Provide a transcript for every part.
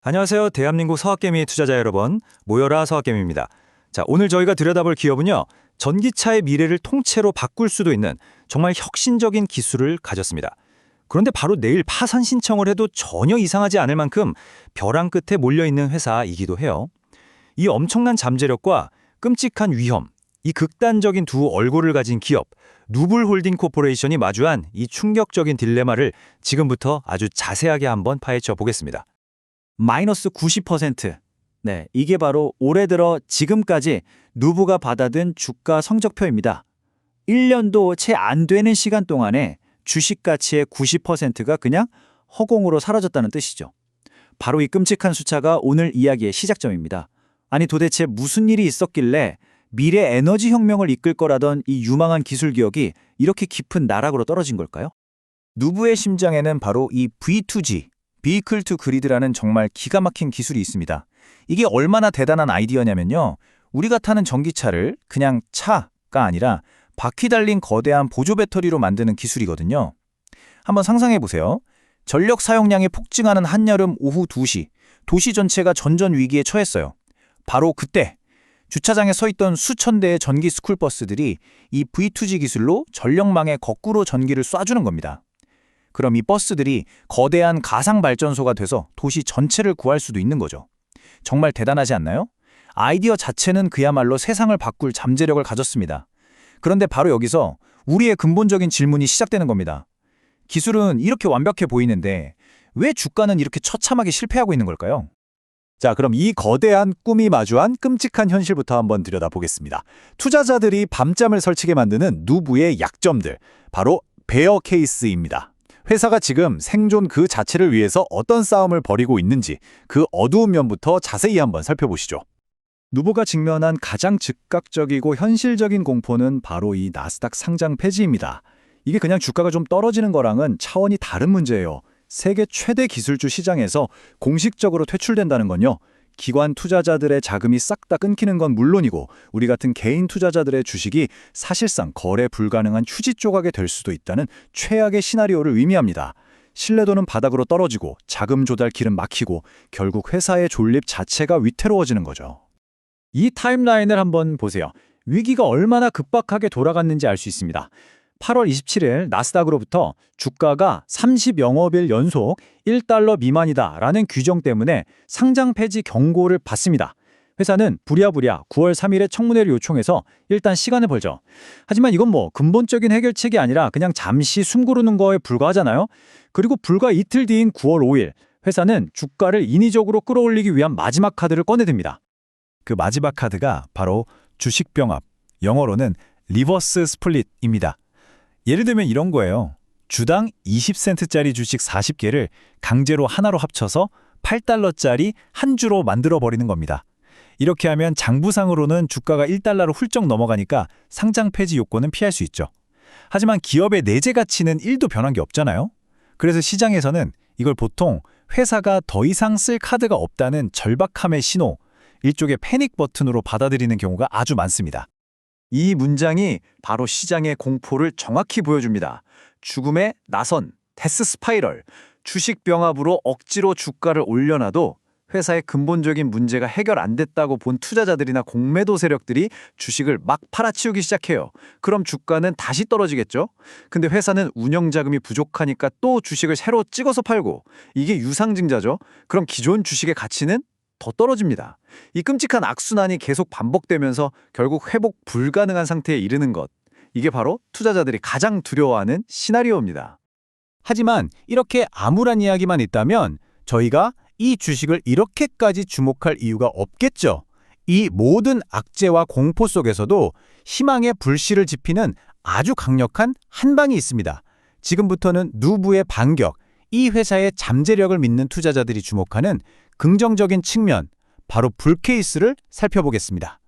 안녕하세요. 대한민국 서학개미 투자자 여러분, 모여라 서학개미입니다. 자, 오늘 저희가 들여다볼 기업은요, 전기차의 미래를 통째로 바꿀 수도 있는 정말 혁신적인 기술을 가졌습니다. 그런데 바로 내일 파산 신청을 해도 전혀 이상하지 않을 만큼 벼랑 끝에 몰려있는 회사이기도 해요. 이 엄청난 잠재력과 끔찍한 위험, 이 극단적인 두 얼굴을 가진 기업, 누블홀딩 코퍼레이션이 마주한 이 충격적인 딜레마를 지금부터 아주 자세하게 한번 파헤쳐 보겠습니다. 마이너스 90%. 네, 이게 바로 올해 들어 지금까지 누부가 받아든 주가 성적표입니다. 1년도 채 안 되는 시간 동안에 주식 가치의 90%가 그냥 허공으로 사라졌다는 뜻이죠. 바로 이 끔찍한 숫자가 오늘 이야기의 시작점입니다. 아니 도대체 무슨 일이 있었길래 미래 에너지 혁명을 이끌 거라던 이 유망한 기술 기업이 이렇게 깊은 나락으로 떨어진 걸까요? 누부의 심장에는 바로 이 V2G, Vehicle to Grid라는 정말 기가 막힌 기술이 있습니다. 이게 얼마나 대단한 아이디어냐면요. 우리가 타는 전기차를 그냥 차가 아니라 바퀴 달린 거대한 보조 배터리로 만드는 기술이거든요. 한번 상상해 보세요. 전력 사용량이 폭증하는 한여름 오후 2시, 도시 전체가 전전 위기에 처했어요. 바로 그때 주차장에 서 있던 수천 대의 전기 스쿨버스들이 이 V2G 기술로 전력망에 거꾸로 전기를 쏴주는 겁니다. 그럼 이 버스들이 거대한 가상 발전소가 돼서 도시 전체를 구할 수도 있는 거죠. 정말 대단하지 않나요? 아이디어 자체는 그야말로 세상을 바꿀 잠재력을 가졌습니다. 그런데 바로 여기서 우리의 근본적인 질문이 시작되는 겁니다. 기술은 이렇게 완벽해 보이는데 왜 주가는 이렇게 처참하게 실패하고 있는 걸까요? 자, 그럼 이 거대한 꿈이 마주한 끔찍한 현실부터 한번 들여다보겠습니다. 투자자들이 밤잠을 설치게 만드는 누부의 약점들, 바로 베어 케이스입니다. 회사가 지금 생존 그 자체를 위해서 어떤 싸움을 벌이고 있는지 그 어두운 면부터 자세히 한번 살펴보시죠. 누부가 직면한 가장 즉각적이고 현실적인 공포는 바로 이 나스닥 상장 폐지입니다. 이게 그냥 주가가 좀 떨어지는 거랑은 차원이 다른 문제예요. 세계 최대 기술주 시장에서 공식적으로 퇴출된다는 건요. 기관 투자자들의 자금이 싹 다 끊기는 건 물론이고 우리 같은 개인 투자자들의 주식이 사실상 거래 불가능한 휴지 조각이 될 수도 있다는 최악의 시나리오를 의미합니다. 신뢰도는 바닥으로 떨어지고 자금 조달 길은 막히고 결국 회사의 존립 자체가 위태로워지는 거죠. 이 타임라인을 한번 보세요. 위기가 얼마나 급박하게 돌아갔는지 알 수 있습니다. 8월 27일 나스닥으로부터 주가가 30영업일 연속 1달러 미만이다라는 규정 때문에 상장 폐지 경고를 받습니다. 회사는 부랴부랴 9월 3일에 청문회를 요청해서 일단 시간을 벌죠. 하지만 이건 근본적인 해결책이 아니라 그냥 잠시 숨 고르는 거에 불과하잖아요. 그리고 불과 이틀 뒤인 9월 5일 회사는 주가를 인위적으로 끌어올리기 위한 마지막 카드를 꺼내듭니다. 그 마지막 카드가 바로 주식병합, 영어로는 리버스 스플릿입니다. 예를 들면 이런 거예요. 주당 20센트짜리 주식 40개를 강제로 하나로 합쳐서 8달러짜리 한 주로 만들어버리는 겁니다. 이렇게 하면 장부상으로는 주가가 1달러로 훌쩍 넘어가니까 상장 폐지 요건은 피할 수 있죠. 하지만 기업의 내재 가치는 1도 변한 게 없잖아요. 그래서 시장에서는 이걸 보통 회사가 더 이상 쓸 카드가 없다는 절박함의 신호, 일종의 패닉 버튼으로 받아들이는 경우가 아주 많습니다. 이 문장이 바로 시장의 공포를 정확히 보여줍니다. 죽음의 나선, 데스 스파이럴, 주식 병합으로 억지로 주가를 올려놔도 회사의 근본적인 문제가 해결 안 됐다고 본 투자자들이나 공매도 세력들이 주식을 막 팔아치우기 시작해요. 그럼 주가는 다시 떨어지겠죠? 근데 회사는 운영 자금이 부족하니까 또 주식을 새로 찍어서 팔고, 이게 유상증자죠? 그럼 기존 주식의 가치는 더 떨어집니다. 이 끔찍한 악순환이 계속 반복되면서 결국 회복 불가능한 상태에 이르는 것. 이게 바로 투자자들이 가장 두려워하는 시나리오입니다. 하지만 이렇게 암울한 이야기만 있다면 저희가 이 주식을 이렇게까지 주목할 이유가 없겠죠. 이 모든 악재와 공포 속에서도 희망의 불씨를 지피는 아주 강력한 한방이 있습니다. 지금부터는 누부의 반격, 이 회사의 잠재력을 믿는 투자자들이 주목하는 긍정적인 측면, 바로 불케이스를 살펴보겠습니다.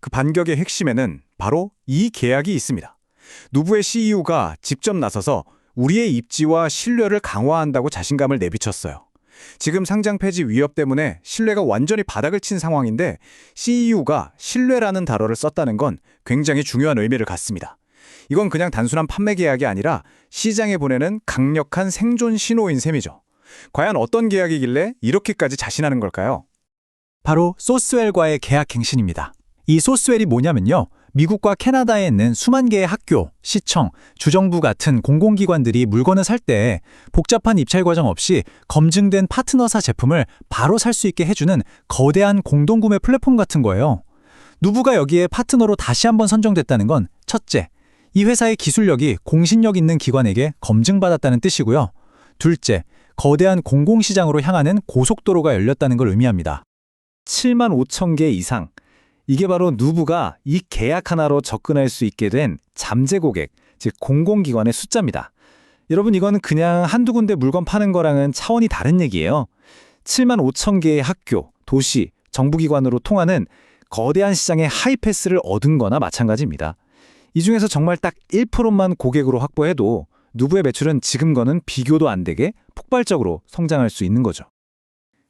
그 반격의 핵심에는 바로 이 계약이 있습니다. 누부의 CEO가 직접 나서서 우리의 입지와 신뢰를 강화한다고 자신감을 내비쳤어요. 지금 상장 폐지 위협 때문에 신뢰가 완전히 바닥을 친 상황인데 CEO가 신뢰라는 단어를 썼다는 건 굉장히 중요한 의미를 갖습니다. 이건 그냥 단순한 판매 계약이 아니라 시장에 보내는 강력한 생존 신호인 셈이죠. 과연 어떤 계약이길래 이렇게까지 자신하는 걸까요? 바로 소스웰과의 계약 갱신입니다. 이 소스웰이 뭐냐면요. 미국과 캐나다에 있는 수만 개의 학교, 시청, 주정부 같은 공공기관들이 물건을 살 때 복잡한 입찰 과정 없이 검증된 파트너사 제품을 바로 살 수 있게 해주는 거대한 공동구매 플랫폼 같은 거예요. 누부가 여기에 파트너로 다시 한번 선정됐다는 건 첫째, 이 회사의 기술력이 공신력 있는 기관에게 검증받았다는 뜻이고요. 둘째, 거대한 공공시장으로 향하는 고속도로가 열렸다는 걸 의미합니다. 7만 5천 개 이상. 이게 바로 누부가 이 계약 하나로 접근할 수 있게 된 잠재 고객, 즉 공공기관의 숫자입니다. 여러분, 이건 그냥 한두 군데 물건 파는 거랑은 차원이 다른 얘기예요. 7만 5천 개의 학교, 도시, 정부기관으로 통하는 거대한 시장의 하이패스를 얻은 거나 마찬가지입니다. 이 중에서 정말 딱 1%만 고객으로 확보해도 누부의 매출은 지금과는 비교도 안 되게 폭발적으로 성장할 수 있는 거죠.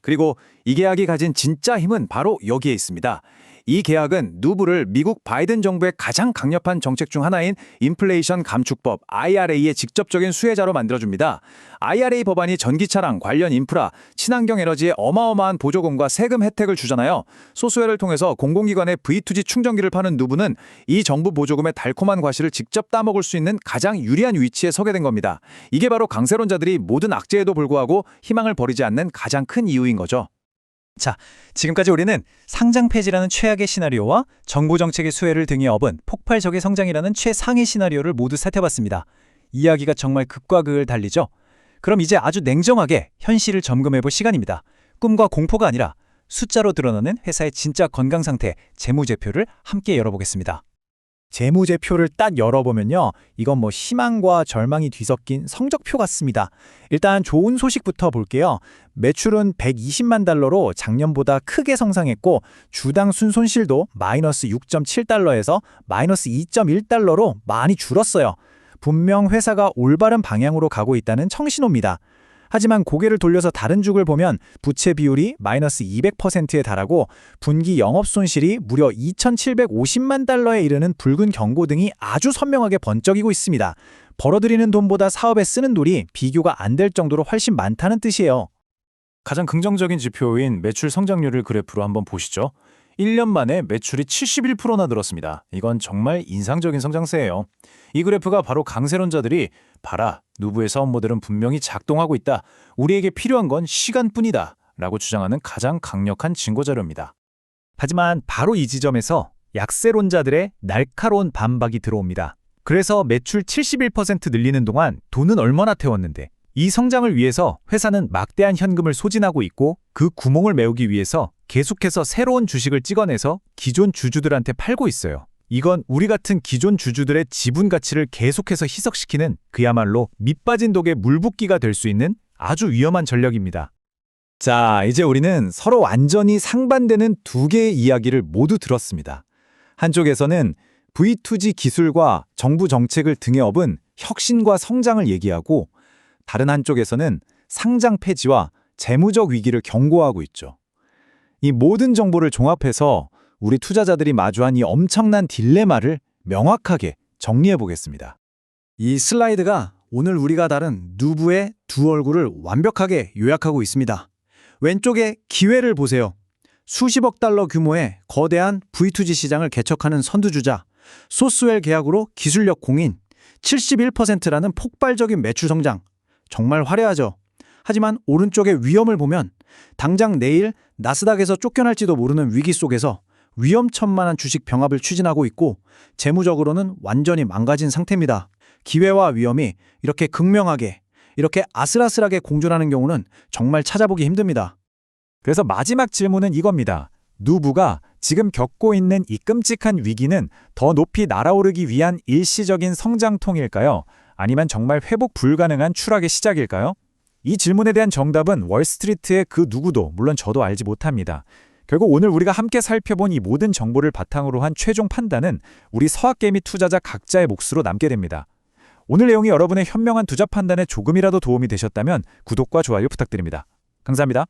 그리고 이 계약이 가진 진짜 힘은 바로 여기에 있습니다. 이 계약은 누부를 미국 바이든 정부의 가장 강력한 정책 중 하나인 인플레이션 감축법 IRA의 직접적인 수혜자로 만들어줍니다. IRA 법안이 전기차랑 관련 인프라, 친환경 에너지에 어마어마한 보조금과 세금 혜택을 주잖아요. 소스웰을 통해서 공공기관의 V2G 충전기를 파는 누부는 이 정부 보조금의 달콤한 과실을 직접 따먹을 수 있는 가장 유리한 위치에 서게 된 겁니다. 이게 바로 강세론자들이 모든 악재에도 불구하고 희망을 버리지 않는 가장 큰 이유인 거죠. 자, 지금까지 우리는 상장 폐지라는 최악의 시나리오와 정부 정책의 수혜를 등에 업은 폭발적인 성장이라는 최상의 시나리오를 모두 살펴봤습니다. 이야기가 정말 극과 극을 달리죠? 그럼 이제 아주 냉정하게 현실을 점검해볼 시간입니다. 꿈과 공포가 아니라 숫자로 드러나는 회사의 진짜 건강 상태, 재무제표를 함께 열어보겠습니다. 재무제표를 딱 열어보면요. 이건 희망과 절망이 뒤섞인 성적표 같습니다. 일단 좋은 소식부터 볼게요. 매출은 120만 달러로 작년보다 크게 성장했고 주당 순손실도 마이너스 6.7달러에서 마이너스 2.1달러로 많이 줄었어요. 분명 회사가 올바른 방향으로 가고 있다는 청신호입니다. 하지만 고개를 돌려서 다른 축을 보면 부채 비율이 마이너스 200%에 달하고 분기 영업손실이 무려 2,750만 달러에 이르는 붉은 경고등이 아주 선명하게 번쩍이고 있습니다. 벌어들이는 돈보다 사업에 쓰는 돈이 비교가 안 될 정도로 훨씬 많다는 뜻이에요. 가장 긍정적인 지표인 매출 성장률을 그래프로 한번 보시죠. 1년 만에 매출이 71%나 늘었습니다. 이건 정말 인상적인 성장세예요. 이 그래프가 바로 강세론자들이 봐라, 누부의 사업 모델은 분명히 작동하고 있다. 우리에게 필요한 건 시간뿐이다. 라고 주장하는 가장 강력한 증거자료입니다. 하지만 바로 이 지점에서 약세론자들의 날카로운 반박이 들어옵니다. 그래서 매출 71% 늘리는 동안 돈은 얼마나 태웠는데 이 성장을 위해서 회사는 막대한 현금을 소진하고 있고 그 구멍을 메우기 위해서 계속해서 새로운 주식을 찍어내서 기존 주주들한테 팔고 있어요. 이건 우리 같은 기존 주주들의 지분 가치를 계속해서 희석시키는 그야말로 밑빠진 독에 물 붓기가 될 수 있는 아주 위험한 전략입니다. 자, 이제 우리는 서로 완전히 상반되는 두 개의 이야기를 모두 들었습니다. 한쪽에서는 V2G 기술과 정부 정책을 등에 업은 혁신과 성장을 얘기하고 다른 한쪽에서는 상장 폐지와 재무적 위기를 경고하고 있죠. 이 모든 정보를 종합해서 우리 투자자들이 마주한 이 엄청난 딜레마를 명확하게 정리해 보겠습니다. 이 슬라이드가 오늘 우리가 다룬 누부의 두 얼굴을 완벽하게 요약하고 있습니다. 왼쪽에 기회를 보세요. 수십억 달러 규모의 거대한 V2G 시장을 개척하는 선두주자, 소스웰 계약으로 기술력 공인, 71%라는 폭발적인 매출 성장. 정말 화려하죠. 하지만 오른쪽의 위험을 보면 당장 내일 나스닥에서 쫓겨날지도 모르는 위기 속에서 위험천만한 주식 병합을 추진하고 있고 재무적으로는 완전히 망가진 상태입니다. 기회와 위험이 이렇게 극명하게, 이렇게 아슬아슬하게 공존하는 경우는 정말 찾아보기 힘듭니다. 그래서 마지막 질문은 이겁니다. 누부가 지금 겪고 있는 이 끔찍한 위기는 더 높이 날아오르기 위한 일시적인 성장통일까요? 아니면 정말 회복 불가능한 추락의 시작일까요? 이 질문에 대한 정답은 월스트리트의 그 누구도, 물론 저도 알지 못합니다. 결국 오늘 우리가 함께 살펴본 이 모든 정보를 바탕으로 한 최종 판단은 우리 서학개미 투자자 각자의 몫으로 남게 됩니다. 오늘 내용이 여러분의 현명한 투자 판단에 조금이라도 도움이 되셨다면 구독과 좋아요 부탁드립니다. 감사합니다.